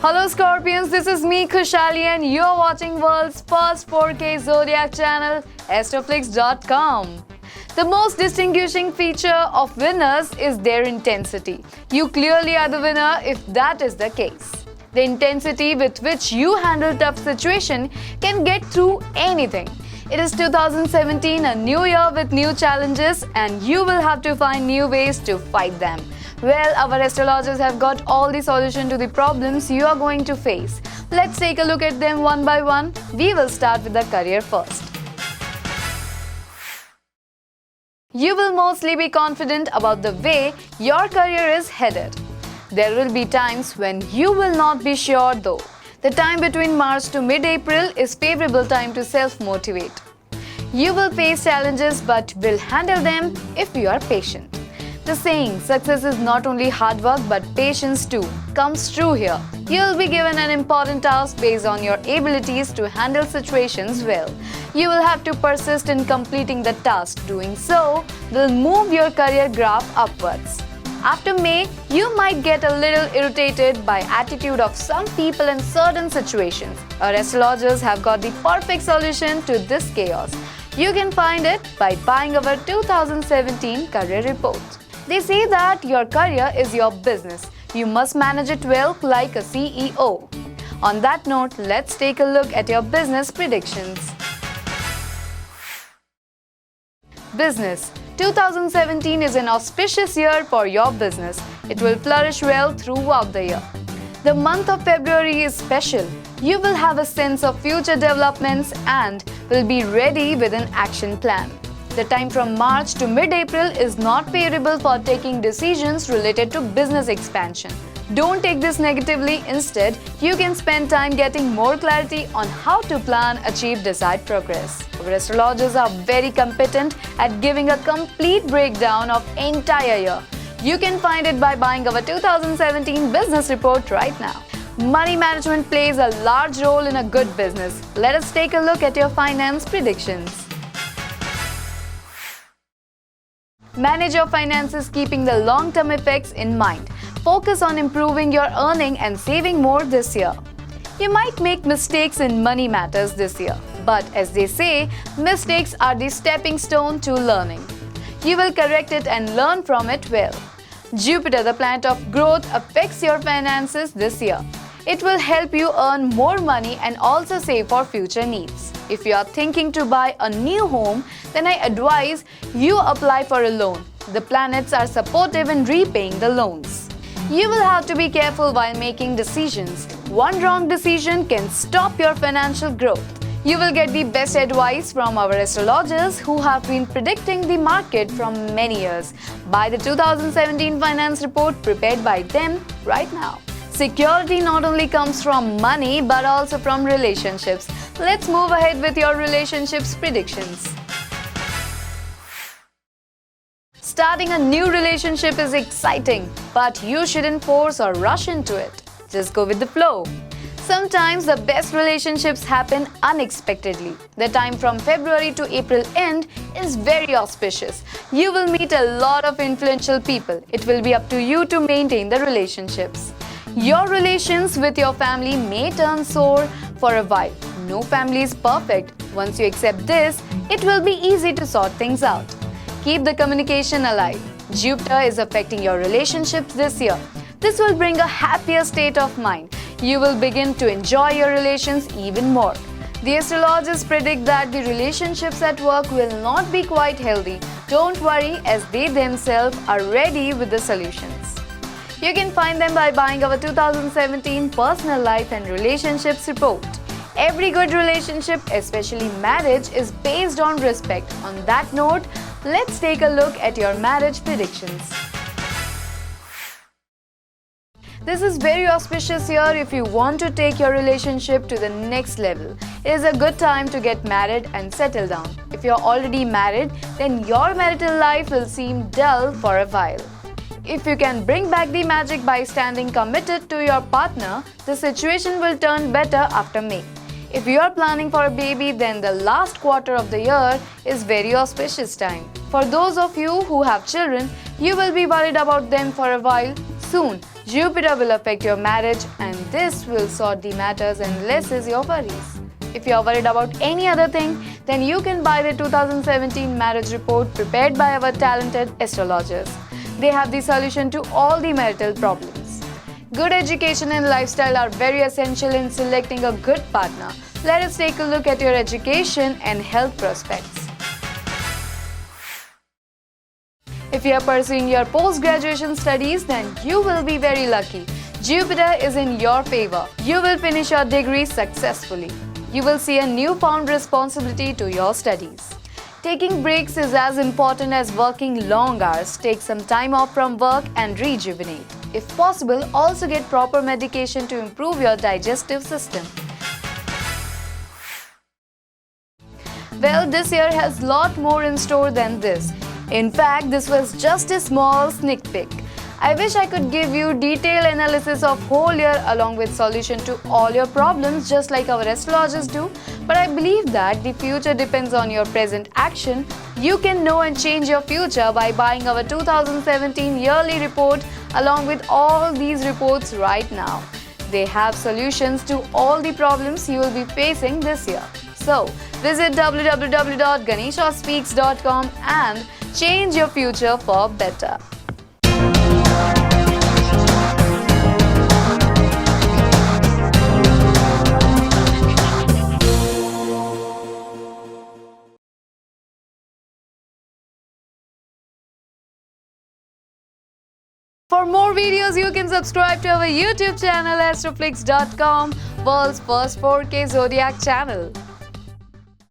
Hello Scorpions, this is me Khushali and you're watching world's first 4K Zodiac channel, Astroflix.com. The most distinguishing feature of winners is their intensity. You clearly are the winner if that is the case. The intensity with which you handle tough situation can get through anything. It is 2017, a new year with new challenges, and you will have to find new ways to fight them. Well, our astrologers have got all the solution to the problems you are going to face. Let's take a look at them one by one. We will start with the career first. You will mostly be confident about the way your career is headed. There will be times when you will not be sure though. The time between March to mid-April is favorable time to self-motivate. You will face challenges but will handle them if you are patient. The saying, success is not only hard work but patience too, comes true here. You will be given an important task based on your abilities to handle situations well. You will have to persist in completing the task. Doing so will move your career graph upwards. After May, you might get a little irritated by attitude of some people in certain situations. Our astrologers have got the perfect solution to this chaos. You can find it by buying our 2017 career report. They say that your career is your business. You must manage it well like a CEO. On that note, let's take a look at your business predictions. Business. 2017 is an auspicious year for your business. It will flourish well throughout the year. The month of February is special. You will have a sense of future developments and will be ready with an action plan. The time from March to mid-April is not favorable for taking decisions related to business expansion. Don't take this negatively. Instead, you can spend time getting more clarity on how to plan, achieve desired progress. Our astrologers are very competent at giving a complete breakdown of entire year. You can find it by buying our 2017 business report right now. Money management plays a large role in a good business. Let us take a look at your finance predictions. Manage your finances keeping the long-term effects in mind. Focus on improving your earning and saving more this year. You might make mistakes in money matters this year, but as they say, mistakes are the stepping stone to learning. You will correct it and learn from it well. Jupiter, the planet of growth, affects your finances this year. It will help you earn more money and also save for future needs. If you are thinking to buy a new home, then I advise you apply for a loan. The planets are supportive in repaying the loans. You will have to be careful while making decisions. One wrong decision can stop your financial growth. You will get the best advice from our astrologers who have been predicting the market from many years. Buy the 2017 finance report prepared by them right now. Security not only comes from money but also from relationships. Let's move ahead with your relationships predictions. Starting a new relationship is exciting, but you shouldn't force or rush into it. Just go with the flow. Sometimes the best relationships happen unexpectedly. The time from February to April end is very auspicious. You will meet a lot of influential people. It will be up to you to maintain the relationships. Your relations with your family may turn sour for a while. No family is perfect. Once you accept this, it will be easy to sort things out. Keep the communication alive. Jupiter is affecting your relationships this year. This will bring a happier state of mind. You will begin to enjoy your relations even more. The astrologers predict that the relationships at work will not be quite healthy. Don't worry, as they themselves are ready with the solutions. You can find them by buying our 2017 Personal Life and Relationships Report. Every good relationship, especially marriage, is based on respect. On that note, let's take a look at your marriage predictions. This is very auspicious year if you want to take your relationship to the next level. It is a good time to get married and settle down. If you're already married, then your marital life will seem dull for a while. If you can bring back the magic by standing committed to your partner, the situation will turn better after May. If you are planning for a baby, then the last quarter of the year is very auspicious time. For those of you who have children, you will be worried about them for a while. Soon, Jupiter will affect your marriage, and this will sort the matters and lesses your worries. If you are worried about any other thing, then you can buy the 2017 marriage report prepared by our talented astrologers. They have the solution to all the marital problems. Good education and lifestyle are very essential in selecting a good partner. Let us take a look at your education and health prospects. If you are pursuing your post-graduation studies, then you will be very lucky. Jupiter is in your favor. You will finish your degree successfully. You will see a newfound responsibility to your studies. Taking breaks is as important as working long hours. Take some time off from work and rejuvenate. If possible, also get proper medication to improve your digestive system. Well, this year has a lot more in store than this. In fact, this was just a small sneak peek. I wish I could give you detailed analysis of whole year along with solution to all your problems just like our astrologers do, but I believe that the future depends on your present action. You can know and change your future by buying our 2017 yearly report along with all these reports right now. They have solutions to all the problems you will be facing this year. So, visit www.ganeshaspeaks.com and change your future for better. For more videos, you can subscribe to our YouTube channel astroflix.com, world's first 4K Zodiac channel.